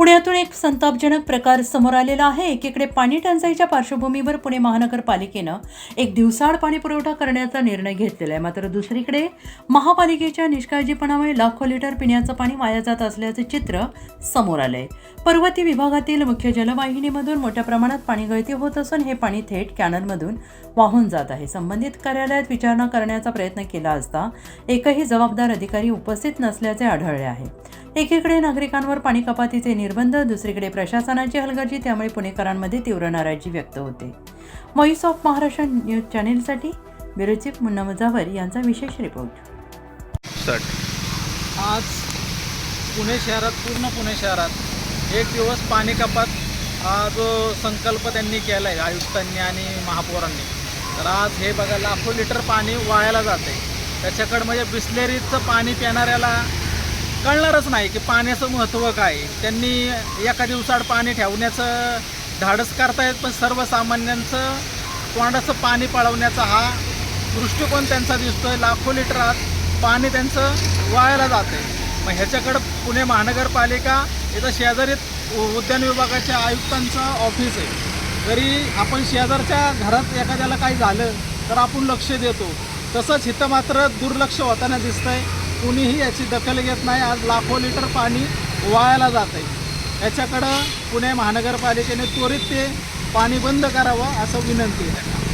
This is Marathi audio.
पुण्यातून एक संतापजनक प्रकार समोर आलेला आहे। एकीकडे पाणी टंचाईच्या पार्श्वभूमीवर पुणे महानगरपालिकेनं एक दिवसाआड पाणी पुरवठा करण्याचा निर्णय घेतलेला आहे, मात्र दुसरीकडे महापालिकेच्या निष्काळजीपणामुळे लाखो लिटर पिण्याचं पाणी वाया जात असल्याचे चित्र समोर आलंय। पर्वती विभागातील मुख्य जलवाहिनीमधून मोठ्या प्रमाणात पाणी गळती होत असून हे पाणी थेट कॅनलमधून वाहून जात आहे। संबंधित कार्यालयात विचारणा करण्याचा प्रयत्न केला असता एकही जबाबदार अधिकारी उपस्थित नसल्याचे आढळले आहे। एकीकडे नागरिकांवर पाणी कपातीचे निर्बंध, दुसरीकडे प्रशासनाची हलगर्जी, त्यामुळे पुणेकरांमध्ये तीव्र नाराजी व्यक्त होते। व्हॉइस ऑफ महाराष्ट्र न्यूज चॅनेलसाठी ब्युरो चीफ मुन्ना मुजावर यांचा विशेष रिपोर्ट। आज पुणे शहरात, पूर्ण पुणे शहरात एक दिवस पाणी कपात हा जो संकल्प त्यांनी केला आहे आयुक्तांनी आणि महापौरांनी, तर आज हे बघा लाखो लिटर पाणी वायाला जाते। त्याच्याकडं म्हणजे बिस्लेरीचं पाणी पिणाऱ्याला कळणारच नाही की पाण्याचं महत्त्व काय। त्यांनी एका दिवसाआड पाणी ठेवण्याचं धाडस करतायत, पण सर्वसामान्यांचं तोंडाचं पाणी पळवण्याचा हा दृष्टिकोन त्यांचा दिसतोय। लाखो लिटरात पाणी त्यांचं वायाला जाते। मग ह्याच्याकडं पुणे महानगरपालिका इथं शेजारीत उद्यान विभागाच्या आयुक्तांचं ऑफिस आहे, तरी आपण शेजारच्या घरात एखाद्याला काही झालं तर आपण लक्ष देतो, तसंच इथं मात्र दुर्लक्ष होताना दिसतंय। कुणीही याची दखल घेत नाही। आज लाखो लिटर पाणी वायाला जात आहे। याच्याकडं पुणे महानगरपालिकेने त्वरित ते पाणी बंद करावं असं विनंती आहे।